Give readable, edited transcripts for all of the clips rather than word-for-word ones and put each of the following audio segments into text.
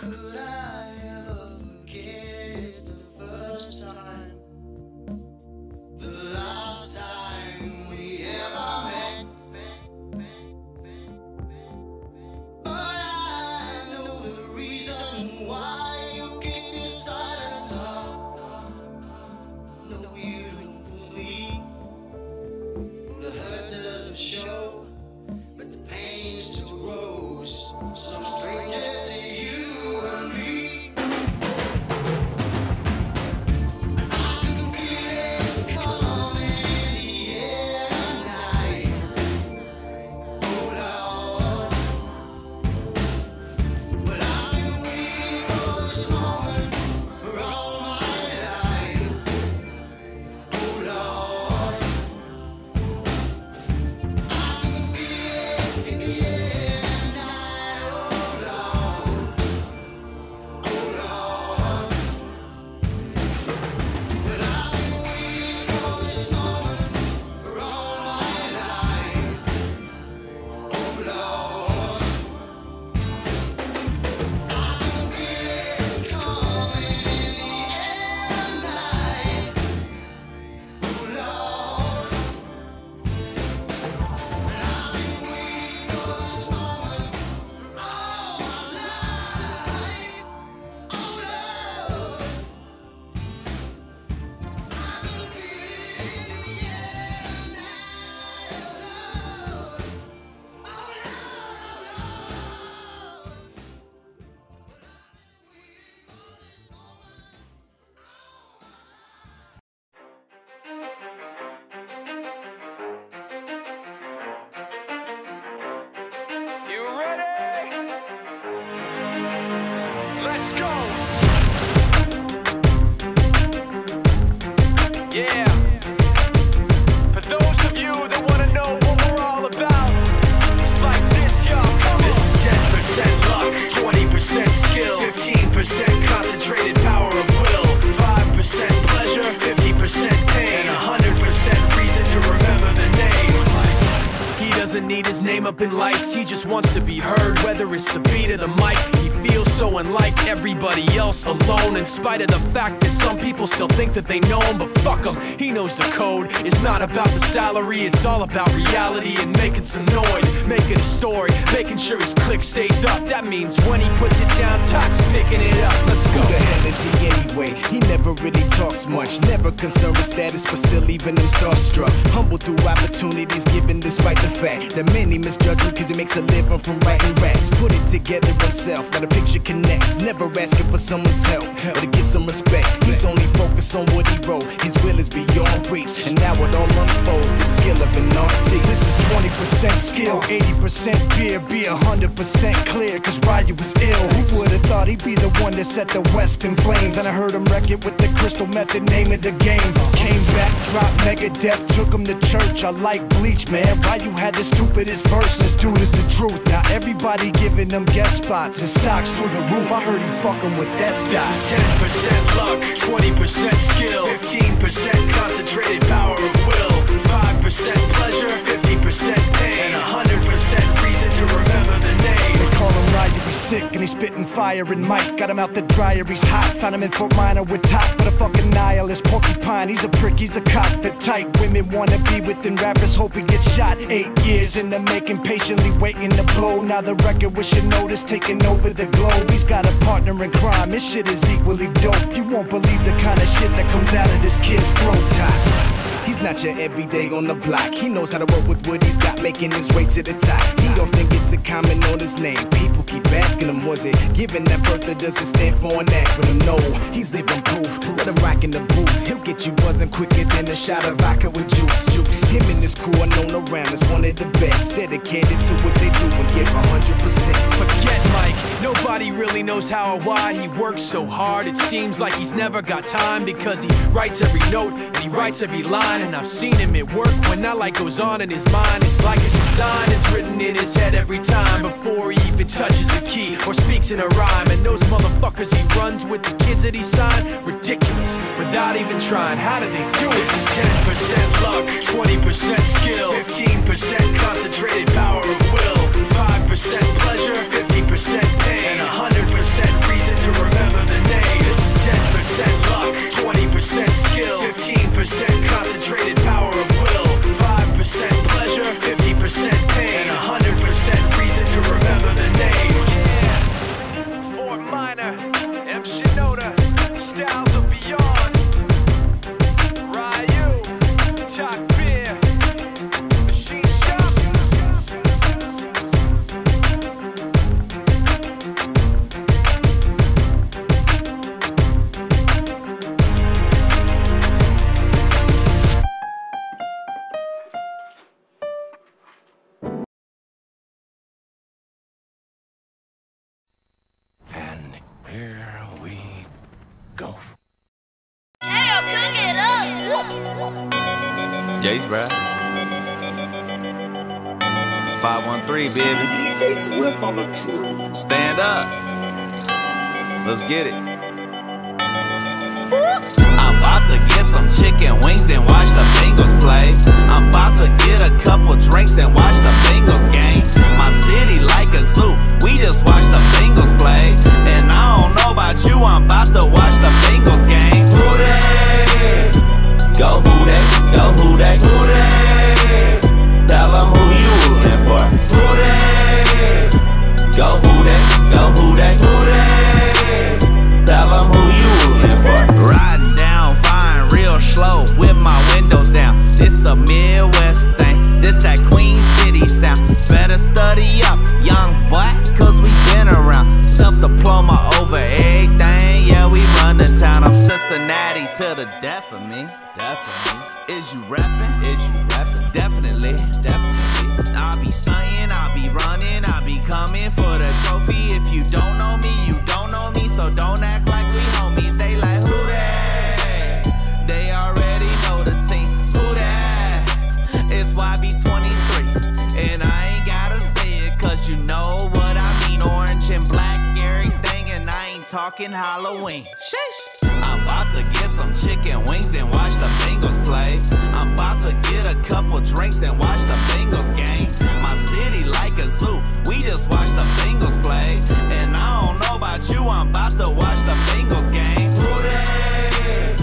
Could I ever forget it's the first time, the last time we ever met? But I know the reason why you keep your silence up. No, you don't fool me. The hurt doesn't show, but the pain still grows. Some strangers to you and me. I can feel it coming in the air tonight. Oh Lord, but I've been waiting for this moment for all my life. Oh Lord, I can feel it in the air tonight. Oh Lord, oh Lord, but I've been waiting for this moment for all my life. Oh Lord, I can feel it coming in the air tonight. Oh Lord, and I've been waiting for this moment for all my life. Oh Lord, I can feel it in the air tonight. Oh Lord, oh Lord, oh Lord. You ready? Let's go. Yeah. For those of you that want to know what we're all about, it's like this, y'all. Come on. This is 10% luck, 20% skill, 15% concentrated power of will, 5% pleasure, 50% pain, and 100% reason to remember the name. He doesn't need his name up in lights, he just wants to be heard, whether it's the beat of the mic. He feels so unlike everybody else, alone, in spite of the fact that some people still think that they know him, but fuck him, he knows the code. It's not about the salary, it's all about reality and making some noise, making a story, making sure his click stays up. That means when he puts it down, Tox picking it up. Let's go. Who the hell is he anyway? He never really talks much, never concerned with status, but still leaving him starstruck. Humble through opportunities given despite the fact that many misjudge him cause he makes a living from writing raps. Put it together himself, got a picture connects, never asking for someone's help or to get some respect. He's only focused on what he wrote, his will is beyond reach, and now it all unfolds, the skill of an artist. This is 20% skill, 80% beer, be 100% clear, cause Ryu was ill. Who would've thought he'd be the one that set the West in flames? And I heard him wreck it with the crystal method, name of the game. Came back, dropped Megadeth, took him to church. I like Bleach, man. Ryu had the stupidest verse, this dude is the truth. Now everybody giving them guest spots and stocks through the roof. I heard he fucking with that stock. This is 10% luck, 20% skill, 15% concentrated power of will, 5% pleasure, 50% pain, and 100% reason to remember the name. They call him Ryu, he's sick and he's spitting fire and Mike got him out the dryer, he's hot. Found him in Fort Minor with top, but a fucking nihilist porcupine. He's a prick, he's a cock. The type women wanna be within rappers, hope he gets shot. 8 years in the making, patiently waiting to blow. Now the record with your notice taking over the globe. He's got a partner in crime, his shit is equally dope. You won't believe the kind of shit that comes out of this kid's throat. He's not your everyday on the block. He knows how to work with what he's got, making his way to the top. He often gets a comment on his name. People keep asking him, was it given that birth or does it stand for an acronym? No, he's living proof. Let him rock in the booth. He'll get you buzzing quicker than a shot of vodka with juice. Him and his crew are known around as one of the best, dedicated to what they do and give 100%. Forget Mike, nobody really knows how or why he works so hard. It seems like he's never got time because he writes every note and he writes every line. And I've seen him at work when that light goes on in his mind. It's like a design is written in his head every time before he even touches a key or speaks in a rhyme. And those motherfuckers he runs with, the kids that he signed, ridiculous, without even trying. How do they do it? This is 10% luck, 20% skill, 15% concentrated power of will, 5% pleasure, 50% pain, and 100% reason Here we go. Hey, yo, cook it up. Jace, bruh. 513, baby. DJ Swift on the truth. Stand up. Let's get it. I'm about to get some chicken wings and watch the Bengals play. I'm about to get a couple drinks and watch the Bengals game. My city like a zoo. We just watch the Bengals play. And I don't know about you, I'm about to watch the Bengals game. Who they? Go who they? Go who they? Who they? Tell them who you rooting for. Who they? Go who they? Go who they? Who they? Tell them who you rooting for. Riding down Vine real slow with my windows down. This a Midwest thing. This that Queen City sound. Better study up, young boy, cause we been around. Self-diploma over everything. Yeah, we run the town. I'm Cincinnati to the death of me. Definitely. Is you rapping? Is you rapping? Definitely. Definitely. I'll be stunting, I'll be running, I'll be coming for the trophy. If you don't know me, you don't know me. So don't act like we homies. They like, who that? They already know the team. Who that? It's YB23. And I ain't gotta say it, cause you know what I mean. Orange and black, everything, and I ain't talking Halloween. Sheesh. I'm about to get some chicken wings and watch the Bengals play. I'm about to get a couple drinks and watch the Bengals game. My city like a zoo. We just watch the Bengals play. And I don't know about you, I'm about to watch the Bengals game. Who they?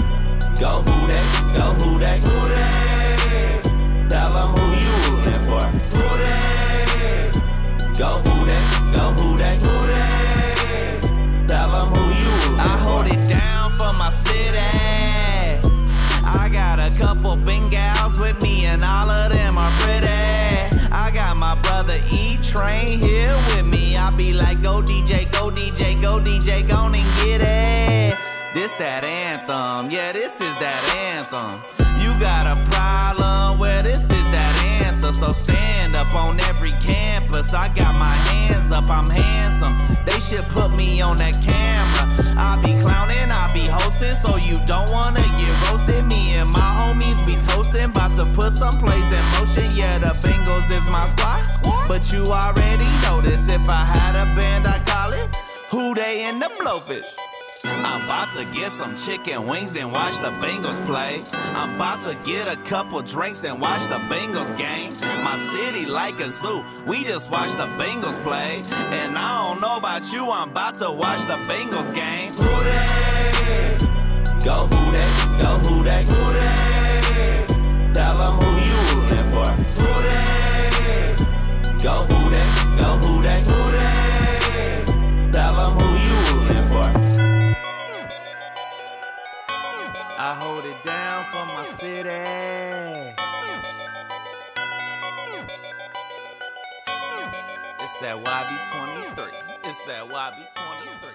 Go who they? Go who they? Who they? Tell them who you rooting for. Who they? Go who they? Go who they? Who they? Tell them who you rooting for. I hold it down for my city. I got a couple Bengals with me and all of them are pretty. I got my brother E-Train here with me. I be like, go DJ, go DJ, go DJ, go and get it. This that anthem, yeah, this is that anthem. You got a problem, well, this is that answer. So stand up on every campus. I got my hands up, I'm handsome. They should put me on that camera. I be clowning, I be hosting, so you don't wanna get roasted. Me and my homies be toasting, about to put some plays in motion. Yeah, the Bengals is my squad, but you already know this. If I had a band, I'd call it Who They in the Blowfish. I'm about to get some chicken wings and watch the Bengals play. I'm about to get a couple drinks and watch the Bengals game. My city like a zoo. We just watch the Bengals play. And I don't know about you, I'm about to watch the Bengals game. Who they? Go who they? Go who they? Who they? Tell them who you rooting for. Who they? Go who they? Go who they? Who they? Tell them who you rooting for. I hold it down for my city. It's that YB23. It's that YB23.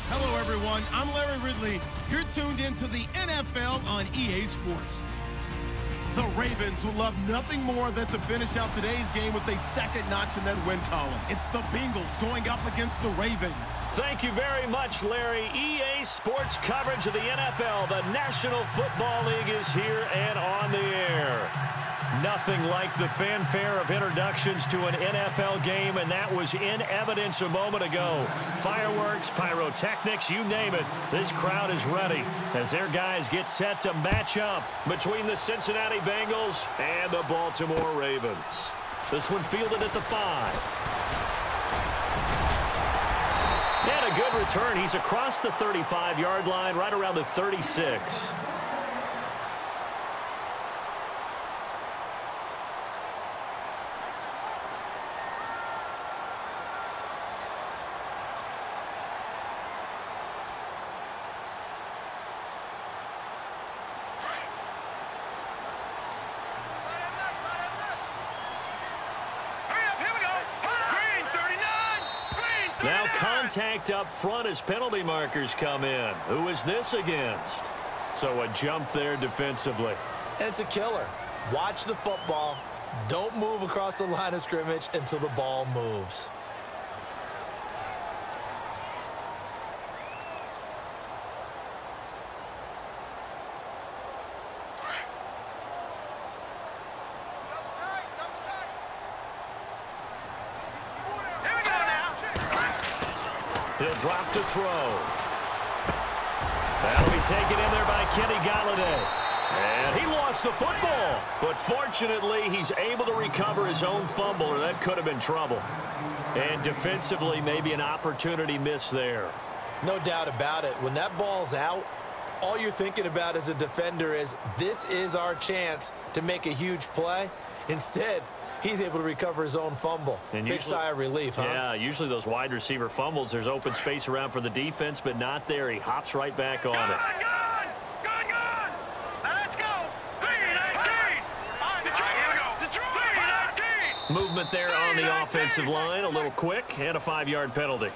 Hello, everyone. I'm Larry Ridley. You're tuned into the NFL on EA Sports. The Ravens will love nothing more than to finish out today's game with a second notch in that win column. It's the Bengals going up against the Ravens. Thank you very much, Larry. EA Sports coverage of the NFL. The National Football League is here and on the air. Nothing like the fanfare of introductions to an NFL game, and that was in evidence a moment ago. Fireworks, pyrotechnics, you name it. This crowd is ready as their guys get set to match up between the Cincinnati Bengals and the Baltimore Ravens. This one fielded at the 5. And a good return. He's across the 35-yard line, right around the 36. Now contact up front as penalty markers come in. Who is this against? So a jump there defensively. And it's a killer. Watch the football. Don't move across the line of scrimmage until the ball moves. He'll drop to throw. That'll be taken in there by Kenny Galladay. And he lost the football. But fortunately, he's able to recover his own fumble, or that could have been trouble. And defensively, maybe an opportunity missed there. No doubt about it. When that ball's out, all you're thinking about as a defender is, this is our chance to make a huge play. Instead, he's able to recover his own fumble. And big sigh of relief, huh? Yeah, usually those wide receiver fumbles, there's open space around for the defense, but not there. He hops right back on it. Good. Let's go. 3-19. Detroit. 3-19. Movement there on the offensive line, a little quick, and a 5-yard penalty.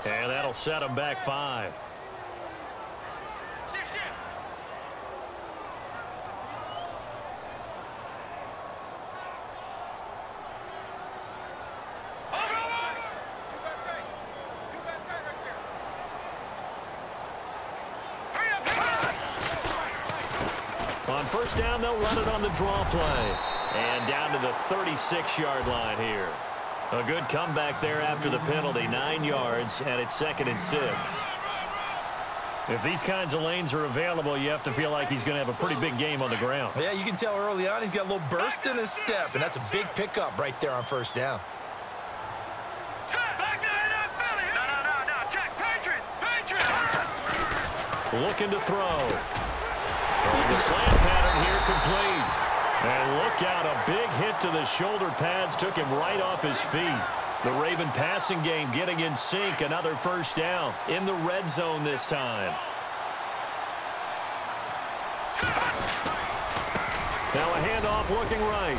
And that'll set him back 5. On first down, they'll run it on the draw play. And down to the 36-yard line here. A good comeback there after the penalty. 9 yards, and it's 2nd and 6. If these kinds of lanes are available, you have to feel like he's going to have a pretty big game on the ground. Yeah, you can tell early on he's got a little burst in his step, and that's a big pickup right there on first down. Looking to throw. Throwing the slant pattern here, complete. And look out, a big hit to the shoulder pads took him right off his feet. The Raven passing game getting in sync. Another first down in the red zone this time. Now a handoff looking right.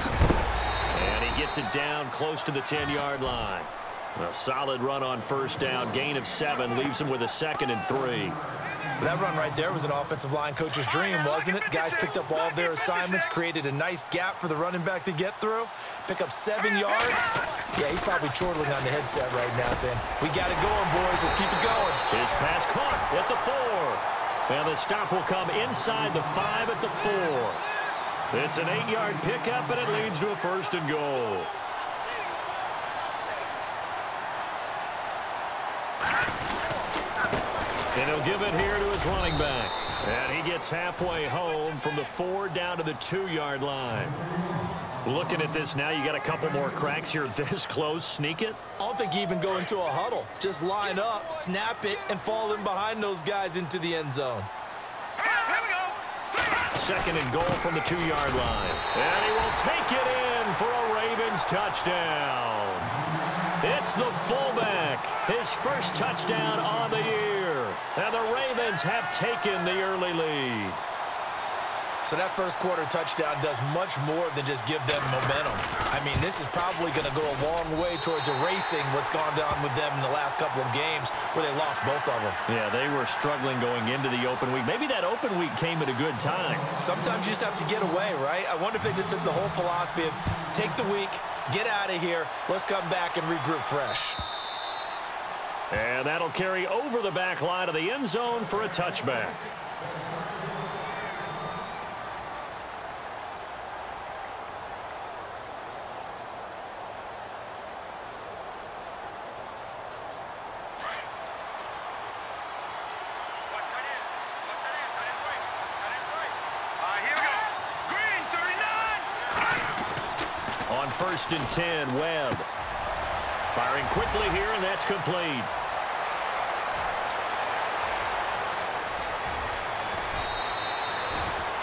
And he gets it down close to the 10-yard line. A solid run on first down. Gain of 7 leaves him with a 2nd and 3. That run right there was an offensive line coach's dream, wasn't it? Guys picked up all of their assignments, created a nice gap for the running back to get through, pick up 7 yards. Yeah, he's probably chortling on the headset right now saying, we got it going, boys. Let's keep it going. His pass caught at the 4. And the stop will come inside the 5 at the 4. It's an 8-yard pickup, and it leads to a 1st and goal. And he'll give it here to his running back. And he gets halfway home from the 4 down to the 2-yard line. Looking at this now, you got a couple more cracks here this close. Sneak it? I don't think you even go into a huddle. Just line up, snap it, and fall in behind those guys into the end zone. 2nd and goal from the 2-yard line. And he will take it in for a Ravens touchdown. It's the fullback. His first touchdown on the year. And the Ravens have taken the early lead. So that first quarter touchdown does much more than just give them momentum. I mean, this is probably going to go a long way towards erasing what's gone down with them in the last couple of games where they lost both of them. Yeah, they were struggling going into the open week. Maybe that open week came at a good time. Sometimes you just have to get away, right? I wonder if they just took the whole philosophy of take the week, get out of here, let's come back and regroup fresh. And that'll carry over the back line of the end zone for a touchback. On 1st and 10, Webb. Firing quickly here, and that's complete.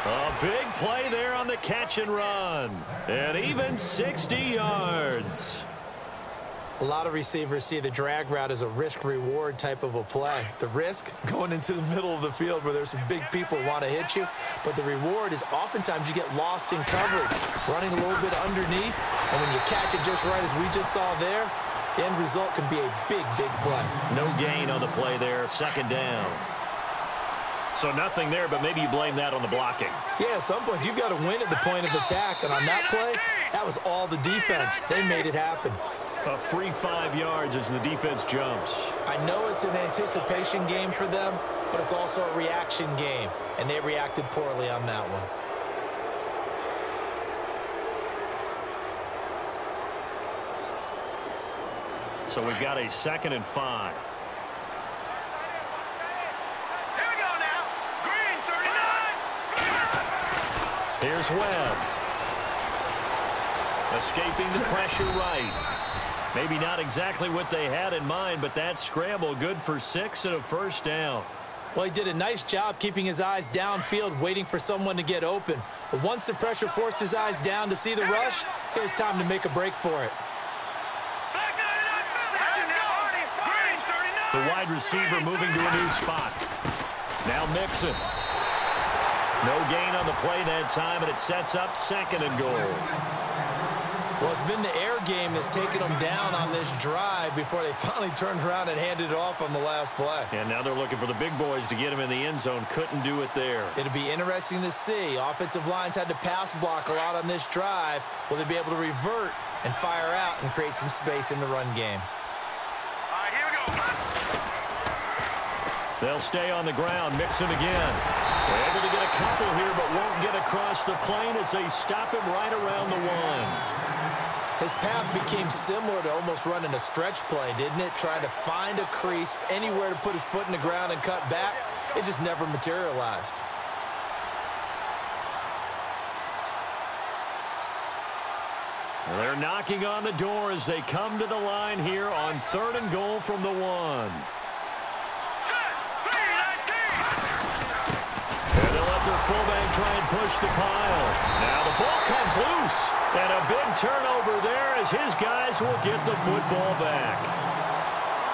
A big play there on the catch and run. And even 60 yards. A lot of receivers see the drag route as a risk-reward type of a play. The risk, going into the middle of the field where there's some big people who want to hit you. But the reward is oftentimes you get lost in coverage, running a little bit underneath. And when you catch it just right, as we just saw there, the end result can be a big, big play. No gain on the play there, 2nd down. So nothing there, but maybe you blame that on the blocking. Yeah, at some point, you've got to win at the point of attack. And on that play, that was all the defense. They made it happen. A free 5 yards as the defense jumps. I know it's an anticipation game for them, but it's also a reaction game, and they reacted poorly on that one. So we've got a 2nd and 5. Here's Webb. Escaping the pressure right. Maybe not exactly what they had in mind, but that scramble good for 6 and a first down. Well, he did a nice job keeping his eyes downfield, waiting for someone to get open. But once the pressure forced his eyes down to see the rush, it was time to make a break for it. The wide receiver moving to a new spot. Now Mixon. No gain on the play that time, and it sets up 2nd and goal. Well, it's been the air game that's taken them down on this drive before they finally turned around and handed it off on the last play. And now they're looking for the big boys to get him in the end zone. Couldn't do it there. It'll be interesting to see. Offensive lines had to pass block a lot on this drive. Will they be able to revert and fire out and create some space in the run game? All right, here we go. They'll stay on the ground. Mixon again. They're able to get a couple here, but won't get across the plane as they stop him right around the 1. His path became similar to almost running a stretch play, didn't it? Trying to find a crease, anywhere to put his foot in the ground and cut back. It just never materialized. They're knocking on the door as they come to the line here on 3rd and goal from the 1. And they'll let their fullback try and push the pile. Now the ball comes loose. And a big turnover there as his guys will get the football back.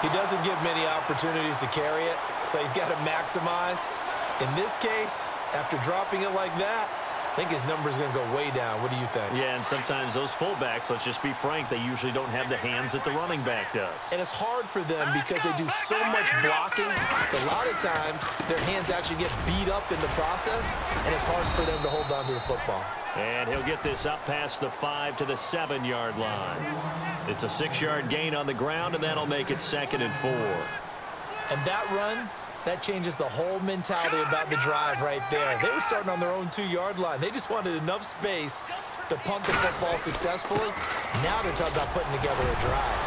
He doesn't give many opportunities to carry it, so he's got to maximize. In this case, after dropping it like that, I think his number is going to go way down. What do you think? Yeah, and sometimes those fullbacks, let's just be frank, they usually don't have the hands that the running back does. And it's hard for them because they do so much blocking. A lot of times, their hands actually get beat up in the process, and it's hard for them to hold on to the football. And he'll get this up past the 5 to the 7-yard line. It's a 6-yard gain on the ground, and that'll make it 2nd and 4. And that run, that changes the whole mentality about the drive right there. They were starting on their own 2-yard line. They just wanted enough space to punt the football successfully. Now they're talking about putting together a drive.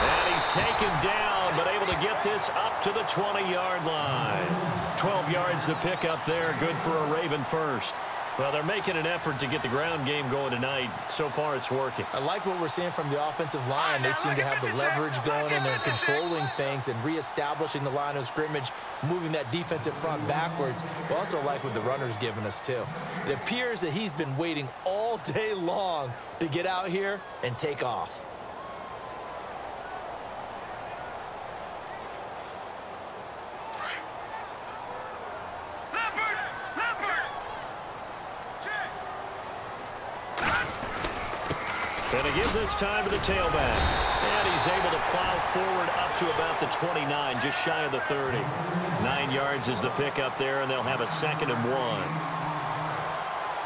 And he's taken down, but able to get this up to the 20-yard line. 12 yards to pick up there. Good for a Raven first. Well, they're making an effort to get the ground game going tonight. So far, it's working. I like what we're seeing from the offensive line. They seem to have the leverage going, and they're controlling things and reestablishing the line of scrimmage, moving that defensive front backwards, but also like what the runner's giving us, too. It appears that he's been waiting all day long to get out here and take off. And again this time to the tailback. And he's able to plow forward up to about the 29, just shy of the 30. 9 yards is the pickup there, and they'll have a 2nd and 1.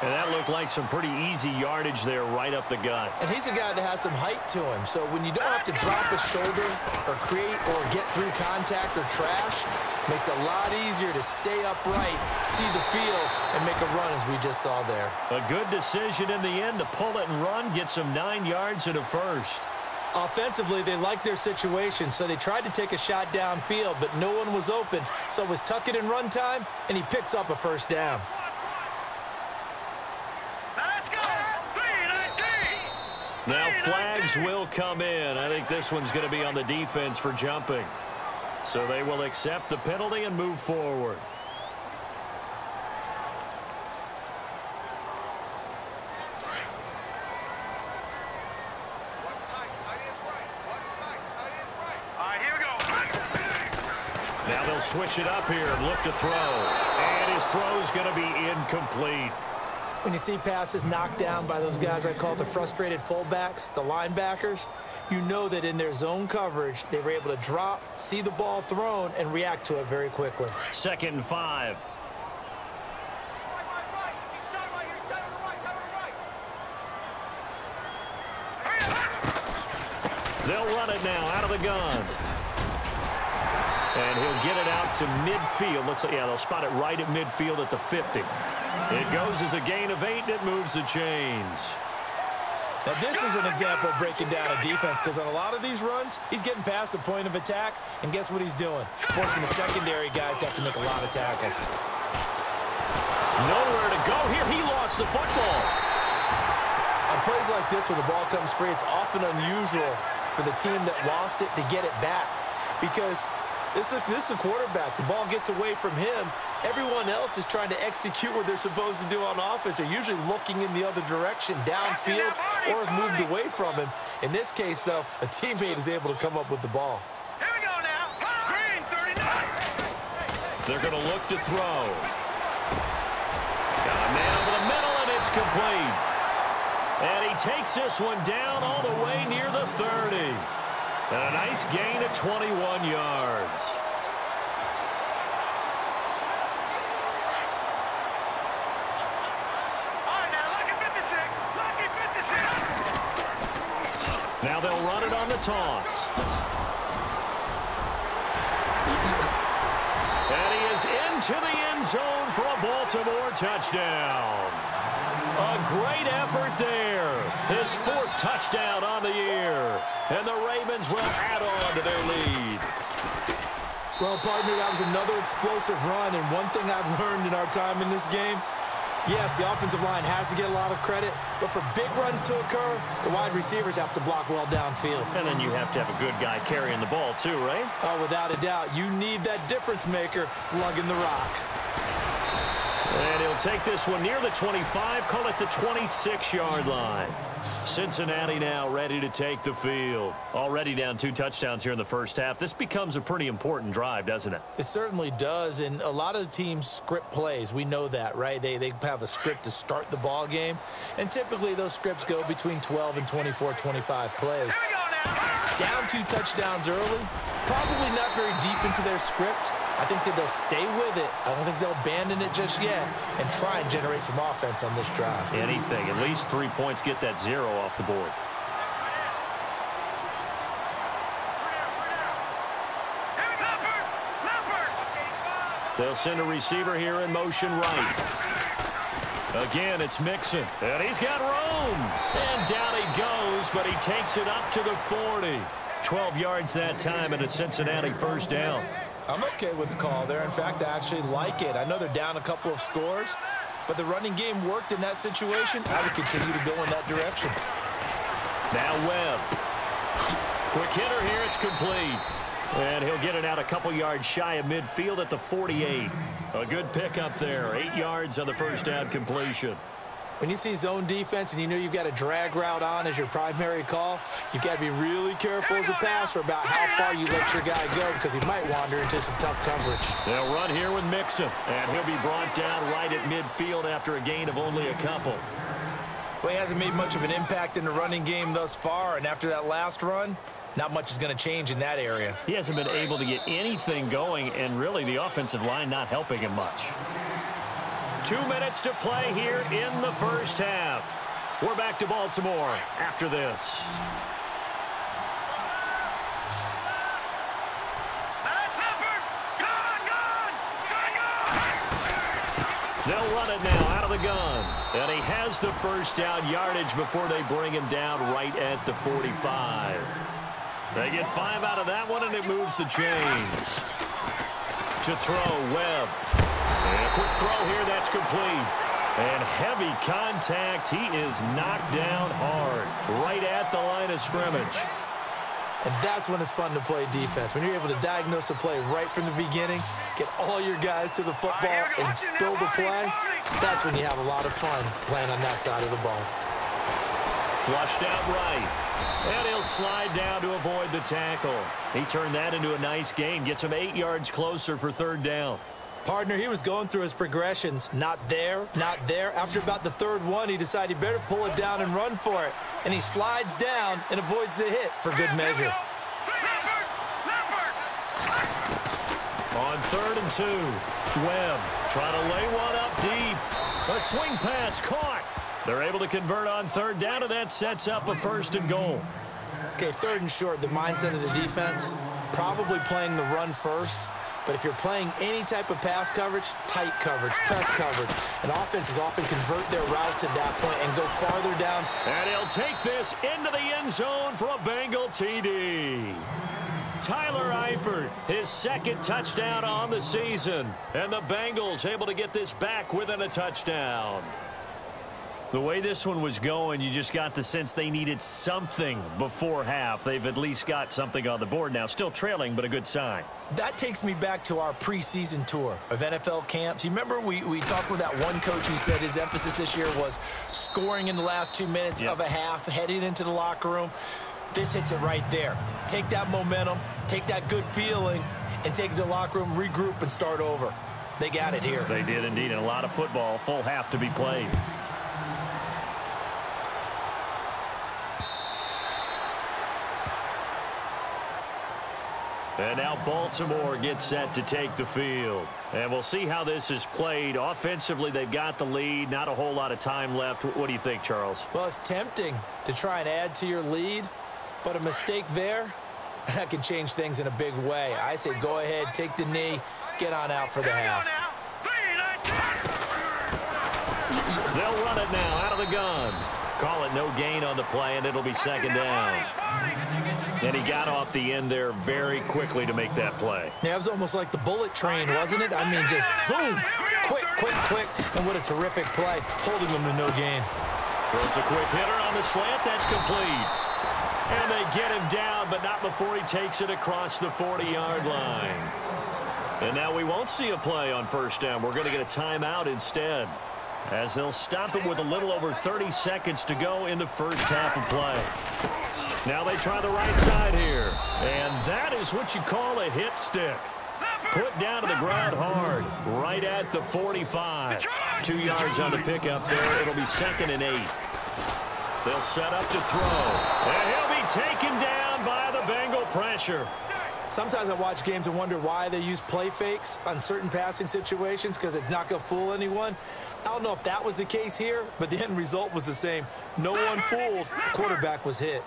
And that looked like some pretty easy yardage there right up the gut. And he's a guy that has some height to him, so when you don't have to drop a shoulder or create or get through contact or trash, makes it a lot easier to stay upright, see the field, and make a run as we just saw there. A good decision in the end to pull it and rn, get some 9 yards and a first. Offensively, they liked their situation, so they tried to take a shot downfield, but no one was open, so it was tuck it and run time, and he picks up a first down. Now flags will come in. I think this one's going to be on the defense for jumping. So they will accept the penalty and move forward. Now they'll switch it up here and look to throw. And his throw's going to be incomplete. When you see passes knocked down by those guys I call the frustrated fullbacks, the linebackers, you know that in their zone coverage, they were able to drop, see the ball thrown, and react to it very quickly. 2nd and 5. They'll run it now out of the gun. And he'll get it out to midfield. Let's say, yeah, they'll spot it right at midfield at the 50. It goes as a gain of 8, and it moves the chains. Now, this is an example of breaking down a defense, because on a lot of these runs, he's getting past the point of attack, and guess what he's doing? Forcing the secondary guys to have to make a lot of tackles. Nowhere to go here. He lost the football. On plays like this, when the ball comes free, it's often unusual for the team that lost it to get it back, because this is the quarterback. The ball gets away from him. Everyone else is trying to execute what they're supposed to do on offense. They're usually looking in the other direction, downfield, or have moved away from him. In this case, though, a teammate is able to come up with the ball. Here we go now. Green, 39. They're going to look to throw. Got a man over the middle, and it's complete. And he takes this one down all the way near the 30. And a nice gain of 21 yards. Now they'll run it on the toss. And he is into the end zone for a Baltimore touchdown. A great effort there. His 4th touchdown on the year. And the Ravens will add on to their lead. Well, partner, that was another explosive run. And one thing I've learned in our time in this game, yes, the offensive line has to get a lot of credit, but for big runs to occur, the wide receivers have to block well downfield. And then you have to have a good guy carrying the ball too, right? Oh, without a doubt. You need that difference maker lugging the rock. And he'll take this one near the 25, call it the 26-yard line. Cincinnati now ready to take the field. Already down 2 touchdowns here in the first half. This becomes a pretty important drive, doesn't it? It certainly does, and a lot of the teams script plays. We know that, right? They have a script to start the ball game, and typically those scripts go between 12 and 24, 25 plays. Down 2 touchdowns early, probably not very deep into their script. I think that they'll stay with it. I don't think they'll abandon it just yet and try and generate some offense on this drive. Anything. At least 3 points, get that 0 off the board. They'll send a receiver here in motion right. Again, it's Mixon. And he's got room. And down he goes, but he takes it up to the 40. 12 yards that time and a Cincinnati first down. I'm okay with the call there. In fact, I actually like it. I know they're down a couple of scores, but the running game worked in that situation. I would continue to go in that direction. Now Webb. Quick hitter here. It's complete. And he'll get it out a couple yards shy of midfield at the 48. A good pickup there. 8 yards on the first down completion. When you see zone defense and you know you've got a drag route on as your primary call, you've got to be really careful as a passer about how far you let your guy go, because he might wander into some tough coverage. They'll run here with Mixon, and he'll be brought down right at midfield after a gain of only a couple. Well, he hasn't made much of an impact in the running game thus far, and after that last run, not much is going to change in that area. He hasn't been able to get anything going, and really the offensive line not helping him much. 2 minutes to play here in the first half. We're back to Baltimore after this. They'll run it now out of the gun. And he has the first down yardage before they bring him down right at the 45. They get 5 out of that one, and it moves the chains. To throw, Webb. And a quick throw here, that's complete. And heavy contact. He is knocked down hard right at the line of scrimmage. And that's when it's fun to play defense. When you're able to diagnose a play right from the beginning, get all your guys to the football and spill the play, that's when you have a lot of fun playing on that side of the ball. Flushed out right. And he'll slide down to avoid the tackle. He turned that into a nice gain. Gets him 8 yards closer for third down. Partner, he was going through his progressions. Not there, not there. After about the third one, he decided he better pull it down and run for it. And he slides down and avoids the hit for good measure. On 3rd and 2, Webb trying to lay one up deep. A swing pass caught. They're able to convert on 3rd down, and that sets up a 1st and goal. Okay, 3rd and short, the mindset of the defense, probably playing the run first. But if you're playing any type of pass coverage, tight coverage, press coverage, and offenses often convert their routes at that point and go farther down. And he'll take this into the end zone for a Bengal TD. Tyler Eifert, his second touchdown on the season. And the Bengals able to get this back within a touchdown. The way this one was going, you just got the sense they needed something before half. They've at least got something on the board now. Still trailing, but a good sign. That takes me back to our preseason tour of NFL camps. You remember we talked with that one coach who said his emphasis this year was scoring in the last 2 minutes of a half, heading into the locker room. This hits it right there. Take that momentum, take that good feeling, and take it to the locker room, regroup, and start over. They got it here. They did indeed, and a lot of football, full half to be played. And now Baltimore gets set to take the field. And we'll see how this is played. Offensively, they've got the lead. Not a whole lot of time left. What do you think, Charles? Well, it's tempting to try and add to your lead, but a mistake there, that can change things in a big way. I say go ahead, take the knee, get on out for the half. They'll run it now out of the gun. Call it no gain on the play, and it'll be second down. And he got off the end there very quickly to make that play. Yeah, it was almost like the bullet train, wasn't it? I mean, just zoom, quick, quick, quick, and what a terrific play, holding them to no gain. Throws a quick hitter on the slant. That's complete. And they get him down, but not before he takes it across the 40-yard line. And now we won't see a play on first down. We're going to get a timeout instead, as they'll stop him with a little over 30 seconds to go in the first half of play. Now they try the right side here. And that is what you call a hit stick. Put down to the ground hard, right at the 45. 2 yards on the pickup there. It'll be 2nd and 8. They'll set up to throw. And he'll be taken down by the Bengal pressure. Sometimes I watch games and wonder why they use play fakes on certain passing situations, because it's not going to fool anyone. I don't know if that was the case here, but the end result was the same. No one fooled. The quarterback was hit.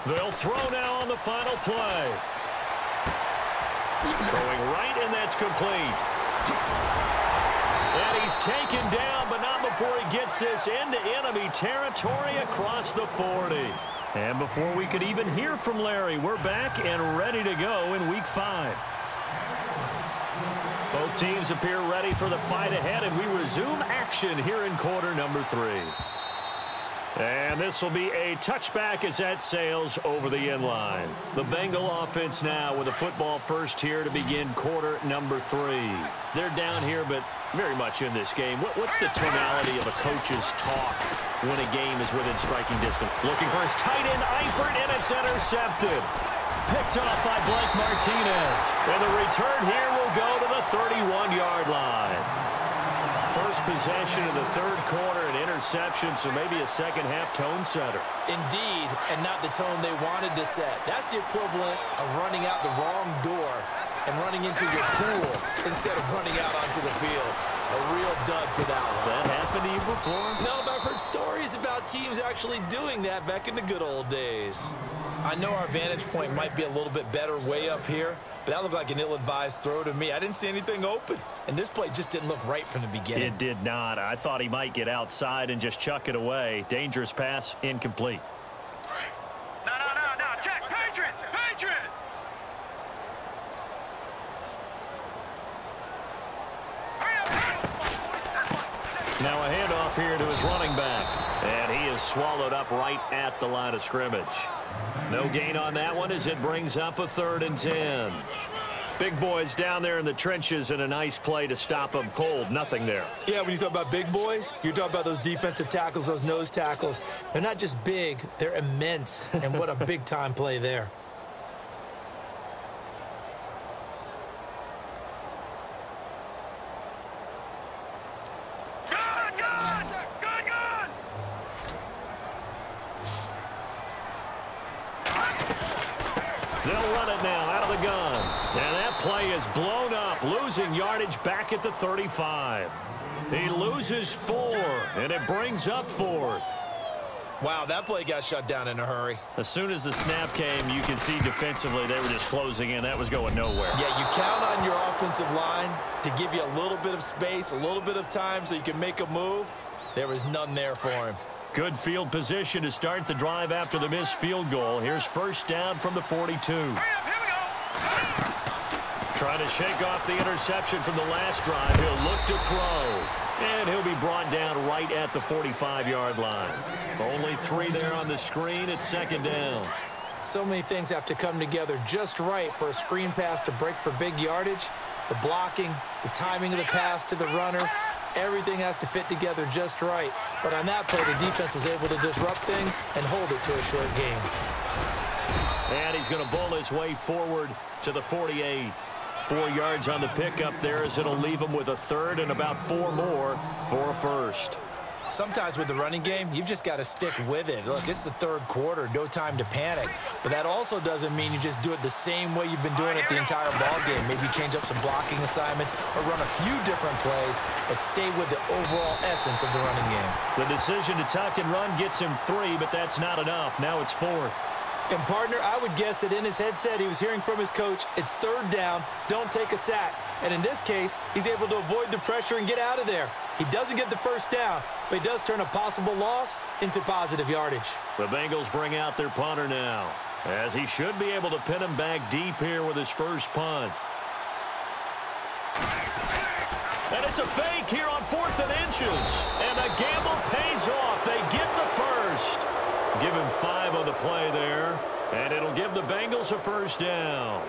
They'll throw now on the final play. Throwing right, and that's complete. And he's taken down, but not before he gets this into enemy territory across the 40. And before we could even hear from Larry, we're back and ready to go in Week 5. Both teams appear ready for the fight ahead, and we resume action here in quarter number 3. And this will be a touchback as that sails over the end line. The Bengal offense now with a football first here to begin quarter number 3. They're down here, but very much in this game. What's the tonality of a coach's talk when a game is within striking distance? Looking for his tight end, Eifert, and it's intercepted. Picked off by Blake Martinez. And the return here will go to the 31-yard line. First possession of the third quarter, an interception, so maybe a second-half tone setter. Indeed, and not the tone they wanted to set. That's the equivalent of running out the wrong door and running into your pool instead of running out onto the field. A real dud for that one. Has that happened to you before? No, but I've heard stories about teams actually doing that back in the good old days. I know our vantage point might be a little bit better way up here, but that looked like an ill-advised throw to me. I didn't see anything open, and this play just didn't look right from the beginning. It did not. I thought he might get outside and just chuck it away. Dangerous pass, incomplete. No, check, Patriots! Now a handoff here to his running back, and he is swallowed up right at the line of scrimmage. No gain on that one as it brings up a 3rd and 10. Big boys down there in the trenches, and a nice play to stop them cold. Nothing there. Yeah, when you talk about big boys, you're talking about those defensive tackles, those nose tackles. They're not just big, they're immense, and what a big-time play there. They'll run it now out of the gun. And that play is blown up, losing yardage back at the 35. He loses 4, and it brings up 4th. Wow, that play got shut down in a hurry. As soon as the snap came, you can see defensively they were just closing in. That was going nowhere. Yeah, you count on your offensive line to give you a little bit of space, a little bit of time so you can make a move. There was none there for him. Good field position to start the drive after the missed field goal. Here's first down from the 42. Trying to shake off the interception from the last drive. He'll look to throw. And he'll be brought down right at the 45-yard line. Only 3 there on the screen. It's second down. So many things have to come together just right for a screen pass to break for big yardage. The blocking, the timing of the pass to the runner, everything has to fit together just right. But on that play, the defense was able to disrupt things and hold it to a short gain. And he's going to bowl his way forward to the 48. 4 yards on the pickup there as it'll leave him with a third and about 4 more for a first. Sometimes with the running game, you've just got to stick with it. Look, it's the third quarter, no time to panic. But that also doesn't mean you just do it the same way you've been doing it the entire ball game. Maybe change up some blocking assignments or run a few different plays, but stay with the overall essence of the running game. The decision to tuck and run gets him 3, but that's not enough. Now it's 4th. And, partner, I would guess that in his headset he was hearing from his coach, it's third down, don't take a sack. And in this case, he's able to avoid the pressure and get out of there. He doesn't get the first down, but he does turn a possible loss into positive yardage. The Bengals bring out their punter now, as he should be able to pin him back deep here with his first punt. And it's a fake here on 4th and inches. And the gamble pays off. They get the first. Give him 5 on the play there, and it'll give the Bengals a first down.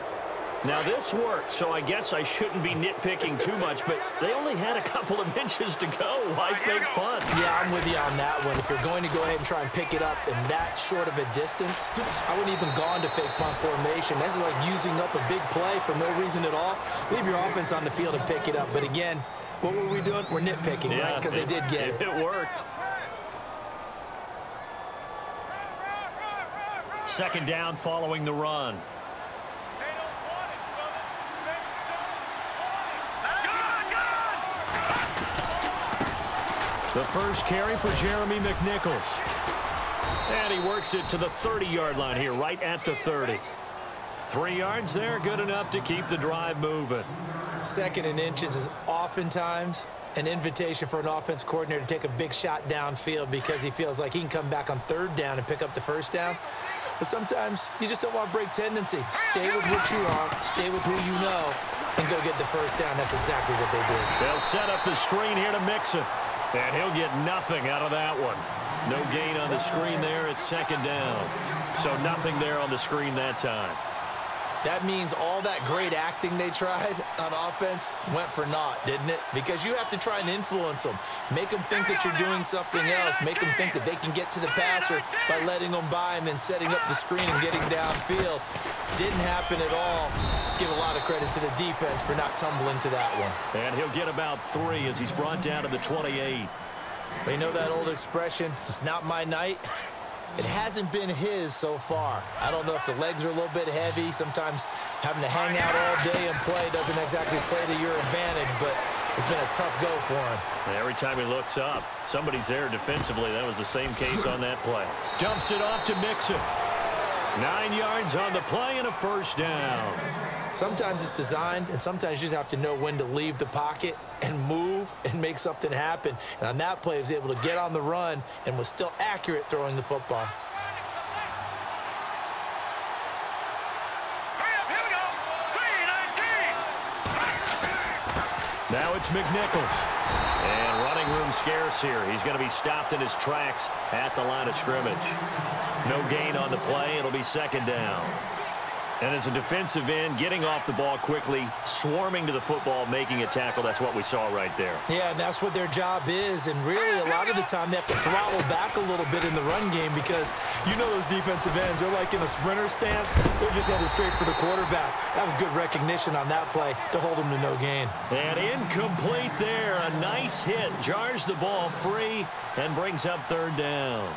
Now, this worked, so I guess I shouldn't be nitpicking too much, but they only had a couple of inches to go. Why fake punt? Yeah, I'm with you on that one. If you're going to go ahead and try and pick it up in that short of a distance, I wouldn't even gone to fake punt formation. This is like using up a big play for no reason at all. Leave your offense on the field and pick it up. But again, what were we doing? We're nitpicking, right? Because they did get it. It worked. Second down following the run. The first carry for Jeremy McNichols. And he works it to the 30-yard line here, right at the 30. 3 yards there, good enough to keep the drive moving. 2nd and inches is oftentimes an invitation for an offense coordinator to take a big shot downfield because he feels like he can come back on 3rd down and pick up the first down. But sometimes you just don't want to break tendency. Stay with what you are, stay with who you know, and go get the first down. That's exactly what they did. They'll set up the screen here to mix it. And he'll get nothing out of that one. No gain on the screen there. It's second down. So nothing there on the screen that time. That means all that great acting they tried on offense went for naught, didn't it? Because you have to try and influence them. Make them think that you're doing something else. Make them think that they can get to the passer by letting them by him and setting up the screen and getting downfield. Didn't happen at all. Give a lot of credit to the defense for not tumbling to that one. And he'll get about 3 as he's brought down to the 28. But you know that old expression, it's not my night? It hasn't been his so far. I don't know if the legs are a little bit heavy. Sometimes having to hang out all day and play doesn't exactly play to your advantage, but it's been a tough go for him. Every time he looks up, somebody's there defensively. That was the same case on that play. Dumps it off to Mixon. 9 yards on the play and a first down. Sometimes it's designed, and sometimes you just have to know when to leave the pocket and move and make something happen. And on that play, he was able to get on the run and was still accurate throwing the football. Now it's McNichols. And running room scarce here. He's going to be stopped in his tracks at the line of scrimmage. No gain on the play. It'll be second down. And as a defensive end, getting off the ball quickly, swarming to the football, making a tackle, that's what we saw right there. Yeah, and that's what their job is. And really, a lot of the time, they have to throttle back a little bit in the run game because you know those defensive ends, they're like in a sprinter stance. They're just headed straight for the quarterback. That was good recognition on that play to hold them to no gain. And incomplete there. A nice hit. Jars the ball free and brings up third down.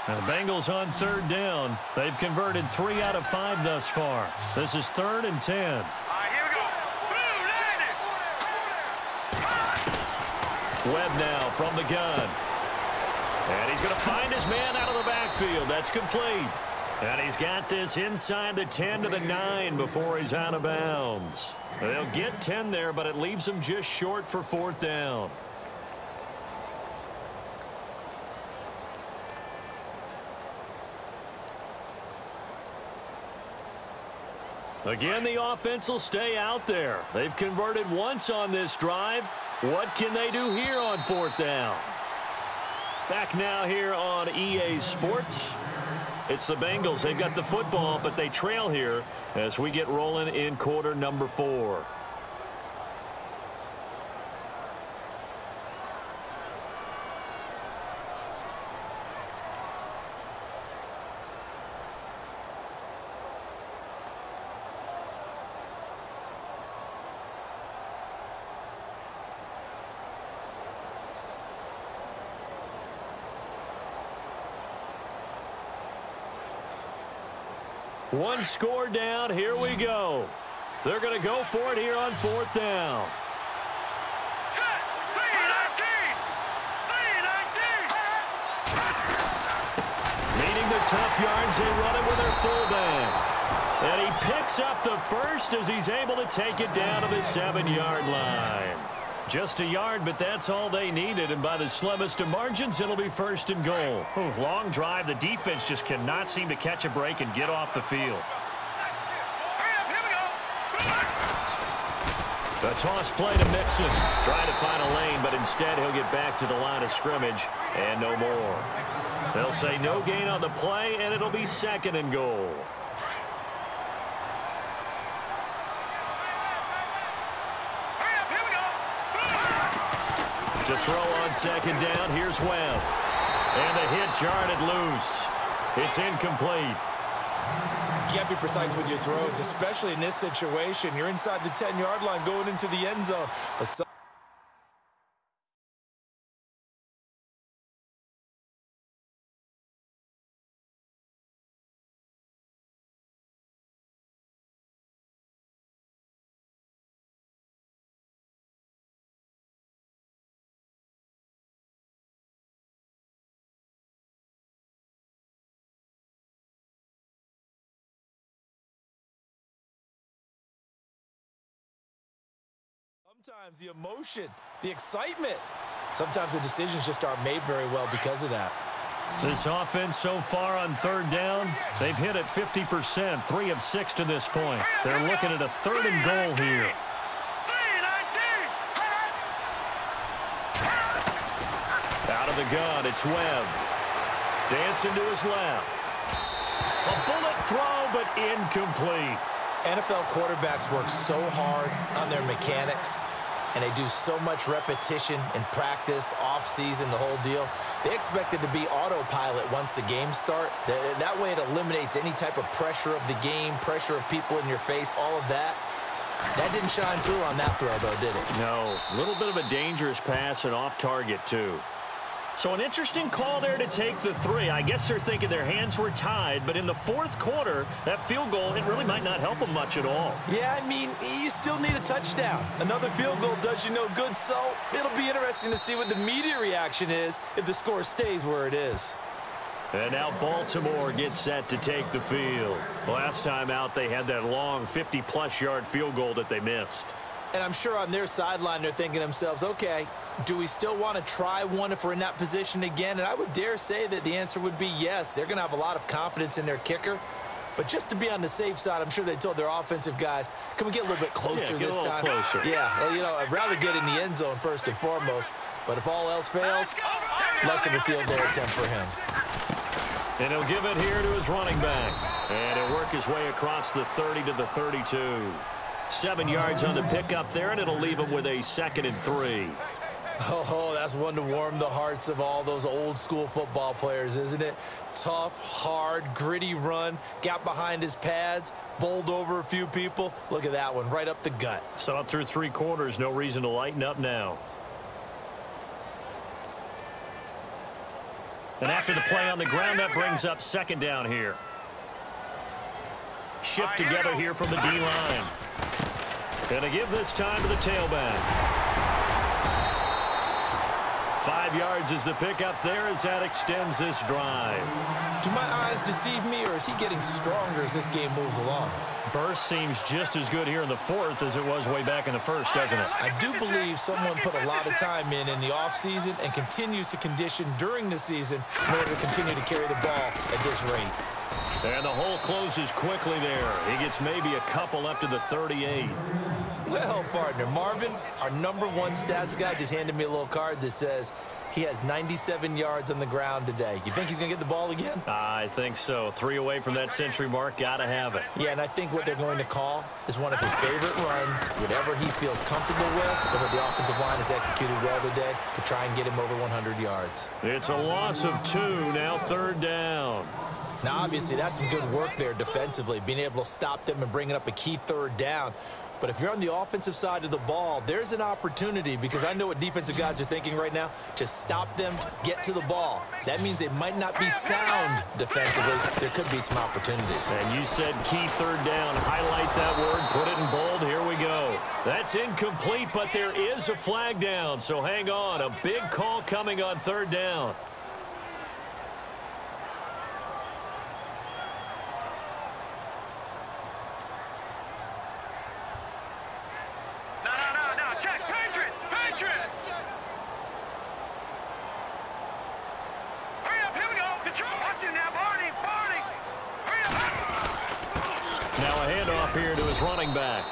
Now the Bengals on third down. They've converted 3 out of 5 thus far. This is 3rd and 10. Here we go. Webb now from the gun. And he's going to find his man out of the backfield. That's complete. And he's got this inside the 10 to the 9 before he's out of bounds. They'll get 10 there, but it leaves them just short for 4th down. Again, the offense will stay out there. They've converted once on this drive. What can they do here on 4th down? Back now here on EA Sports. It's the Bengals. They've got the football, but they trail here as we get rolling in quarter number 4. One score down. Here we go. They're going to go for it here on 4th down. Meeting the tough yards, they run it with their fullback. And he picks up the first as he's able to take it down to the 7-yard line. Just a yard, but that's all they needed, and by the slimmest of margins, it'll be 1st and goal. Long drive. The defense just cannot seem to catch a break and get off the field. The toss play to Mixon. Trying to find a lane, but instead he'll get back to the line of scrimmage and no more. They'll say no gain on the play, and it'll be 2nd and goal. To throw on 2nd down, here's Webb. And the hit jarred it loose. It's incomplete. You got to be precise with your throws, especially in this situation. You're inside the 10-yard line going into the end zone. But sometimes the emotion, the excitement, sometimes the decisions just aren't made very well because of that. This offense so far on 3rd down, they've hit it 50%, 3 of 6 to this point. They're looking at a 3rd and goal here. Out of the gun, it's Webb. Dancing to his left. A bullet throw, but incomplete. NFL quarterbacks work so hard on their mechanics, and they do so much repetition in practice, off-season, the whole deal. They expect it to be autopilot once the games start. That way it eliminates any type of pressure of the game, pressure of people in your face, all of that. That didn't shine through on that throw, though, did it? No. A little bit of a dangerous pass and off target, too. So an interesting call there to take the 3. I guess they're thinking their hands were tied, but in the 4th quarter, that field goal, it really might not help them much at all. Yeah, I mean, you still need a touchdown. Another field goal does you no good, so it'll be interesting to see what the media reaction is if the score stays where it is. And now Baltimore gets set to take the field. Last time out, they had that long 50-plus yard field goal that they missed. And I'm sure on their sideline, they're thinking to themselves, okay, do we still want to try one if we're in that position again? And I would dare say that the answer would be yes. They're going to have a lot of confidence in their kicker. But just to be on the safe side, I'm sure they told their offensive guys, can we get a little bit closer this time? Closer. Yeah, well, you know, I'd rather get in the end zone first and foremost. But if all else fails, less of a field goal attempt for him. And he'll give it here to his running back. And he'll work his way across the 30 to the 32. 7 yards on the pickup there, and it'll leave him with a 2nd and 3. Oh, that's one to warm the hearts of all those old-school football players, isn't it? Tough, hard, gritty run, got behind his pads, bowled over a few people. Look at that one, right up the gut. So up through 3 quarters, no reason to lighten up now. And after the play on the ground, that brings up 2nd down here. Shift together here from the D-line. Gonna give this time to the tailback. 5 yards is the pickup there as that extends this drive. Do my eyes deceive me, or is he getting stronger as this game moves along? Burst seems just as good here in the fourth as it was way back in the first, doesn't it? I do believe someone put a lot of time in the offseason and continues to condition during the season in order to continue to carry the ball at this rate. And the hole closes quickly there. He gets maybe a couple up to the 38. Well, partner, Marvin, our #1 stats guy, just handed me a little card that says he has 97 yards on the ground today. You think he's going to get the ball again? I think so. 3 away from that century mark. Got to have it. Yeah, and I think what they're going to call is one of his favorite runs, whatever he feels comfortable with, and what the offensive line has executed well today to try and get him over 100 yards. It's a loss of 2, now 3rd down. Now, obviously, that's some good work there defensively, being able to stop them and bringing up a key 3rd down. But if you're on the offensive side of the ball, there's an opportunity, because I know what defensive guys are thinking right now. Just stop them, get to the ball. That means they might not be sound defensively. There could be some opportunities. And you said key 3rd down. Highlight that word, put it in bold. Here we go. That's incomplete, but there is a flag down. So hang on. A big call coming on 3rd down. Now a handoff here to his running back.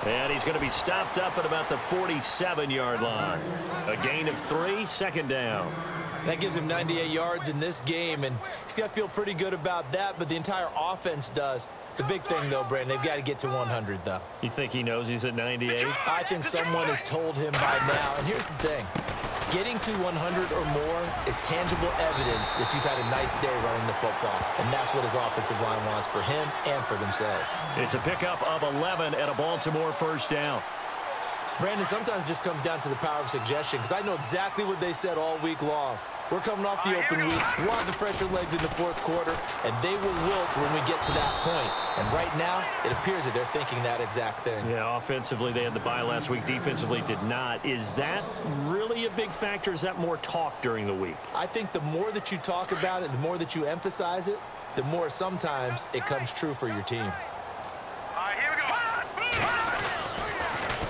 And he's going to be stopped up at about the 47-yard line. A gain of 3, 2nd down. That gives him 98 yards in this game, and he's got to feel pretty good about that, but the entire offense does. The big thing, though, Brandon, they've got to get to 100, though. You think he knows he's at 98? I think someone has told him by now. And here's the thing. Getting to 100 or more is tangible evidence that you've had a nice day running the football. And that's what his offensive line wants for him and for themselves. It's a pickup of 11 and a Baltimore 1st down. Brandon, sometimes it just comes down to the power of suggestion, because I know exactly what they said all week long. We're coming off the open week. We'll have the fresher legs in the 4th quarter, and they will wilt when we get to that point. And right now, it appears that they're thinking that exact thing. Yeah, offensively, they had the bye last week. Defensively, did not. Is that really a big factor? Is that more talk during the week? I think the more that you talk about it, the more that you emphasize it, the more sometimes it comes true for your team. All right, here we go.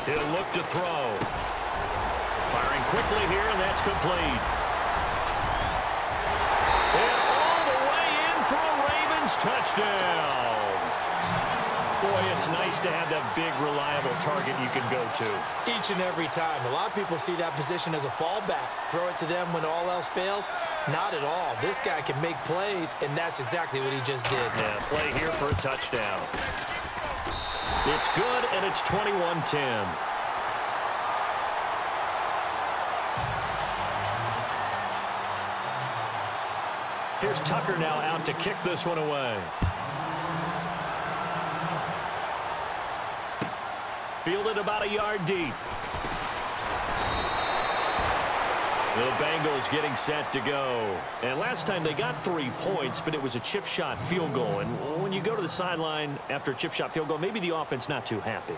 He'll look to throw. Firing quickly here, and that's complete. And all the way in for a Ravens touchdown. Boy, it's nice to have that big, reliable target you can go to. Each and every time. A lot of people see that position as a fallback. Throw it to them when all else fails. Not at all. This guy can make plays, and that's exactly what he just did. Yeah, play here for a touchdown. It's good, and it's 21-10. Here's Tucker now out to kick this one away. Fielded about a yard deep. The Bengals getting set to go. And last time they got 3 points, but it was a chip shot field goal. And when you go to the sideline after a chip shot field goal, maybe the offense not too happy.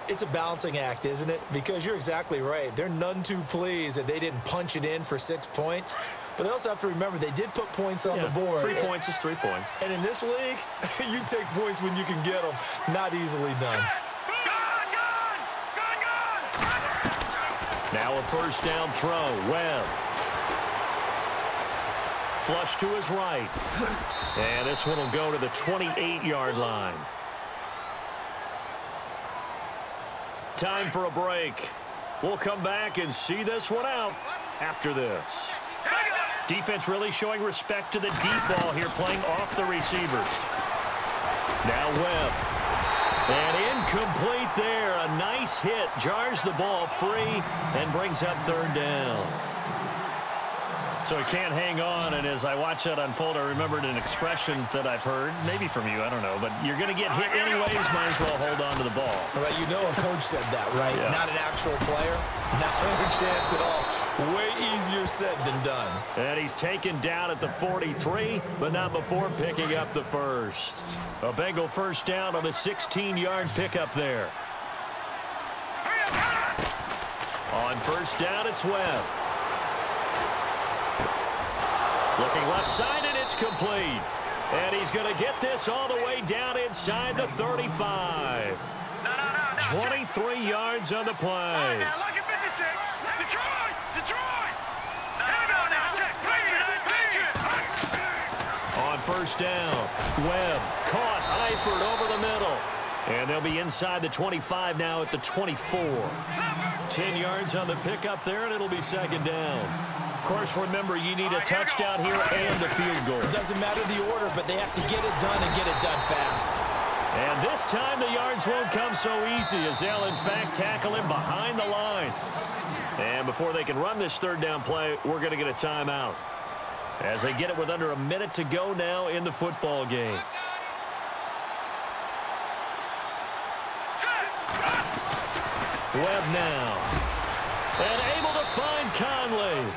It's a balancing act, isn't it? Because you're exactly right. They're none too pleased that they didn't punch it in for 6 points. But they also have to remember they did put points on the board. 3 points is 3 points. And in this league, you take points when you can get them. Not easily done. Now a 1st down throw. Webb. Flush to his right. And this one will go to the 28-yard line. Time for a break. We'll come back and see this one out after this. Defense really showing respect to the deep ball here, playing off the receivers. Now Webb. And incomplete there. A nice hit. Jars the ball free and brings up 3rd down. So he can't hang on, and as I watch that unfold, I remembered an expression that I've heard, maybe from you, I don't know, but you're going to get hit anyways, might as well hold on to the ball. Right, you know a coach said that, right? Yeah. Not an actual player. Not a chance at all. Way easier said than done. And he's taken down at the 43, but not before picking up the 1st. A Bengal 1st down on the 16-yard pickup there. On 1st down, it's Webb. Looking left side, and it's complete. And he's going to get this all the way down inside the 35. 23 yards on the play. On first down, Webb caught Eifert over the middle. And they'll be inside the 25 now at the 24. 10 yards on the pickup there, and it'll be second down. Of course, remember, you need a touchdown here and a field goal. It doesn't matter the order, but they have to get it done and get it done fast. And this time the yards won't come so easy as they'll, in fact, tackle him behind the line. And before they can run this third down play, we're going to get a timeout as they get it with under a minute to go now in the football game. Webb now. And able to find Conley.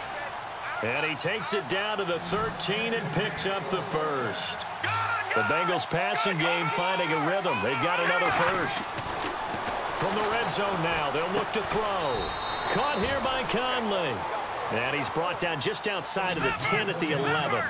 And he takes it down to the 13 and picks up the first. The Bengals passing game finding a rhythm. They've got another first. From the red zone now, they'll look to throw. Caught here by Conley. And he's brought down just outside of the 10 at the 11.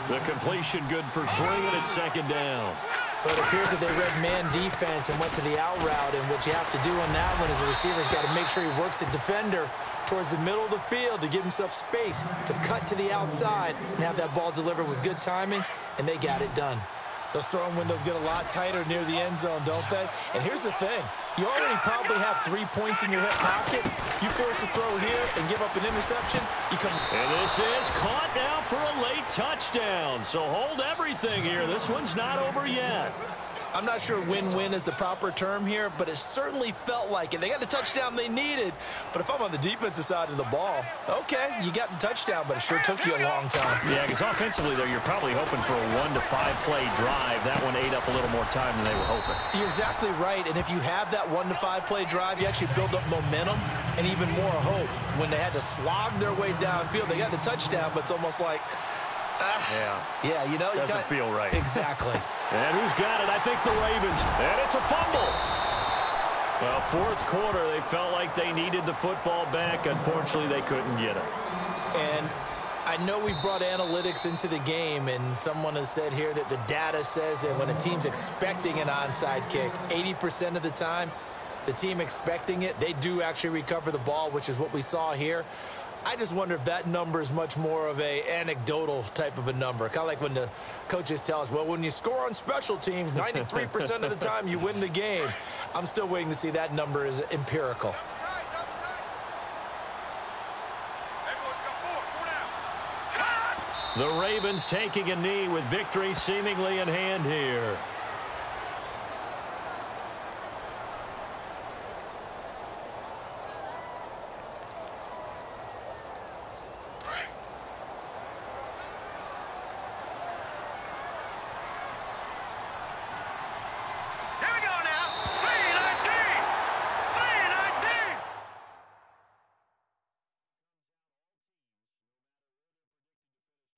The completion good for 3, and it's second down. But it appears that they read man defense and went to the out route, and what you have to do on that one is the receiver's got to make sure he works the defender towards the middle of the field to give himself space to cut to the outside and have that ball delivered with good timing, and they got it done. Those throwing windows get a lot tighter near the end zone, don't they? And here's the thing. You already probably have 3 points in your hip pocket. You force a throw here and give up an interception, you come... And this is caught now for a late touchdown. So hold everything here. This one's not over yet. I'm not sure win-win is the proper term here, but it certainly felt like it. They got the touchdown they needed, but if I'm on the defensive side of the ball, okay, you got the touchdown, but it sure took you a long time. Yeah, because offensively, though, you're probably hoping for a 1 to 5 play drive. That one ate up a little more time than they were hoping. You're exactly right, and if you have that 1 to 5 play drive, you actually build up momentum and even more hope. When they had to slog their way downfield, they got the touchdown, but it's almost like, yeah, you know, doesn't feel right. Exactly. And who's got it? I think the Ravens. And it's a fumble. Well, fourth quarter, they felt like they needed the football back. Unfortunately, they couldn't get it. And I know we brought analytics into the game, and someone has said here that the data says that when a team's expecting an onside kick, 80% of the time, the team expecting it, they do actually recover the ball, which is what we saw here. I just wonder if that number is much more of a anecdotal type of a number. Kind of like when the coaches tell us, well, when you score on special teams, 93% of the time you win the game. I'm still waiting to see that number is empirical. The Ravens taking a knee with victory seemingly in hand here.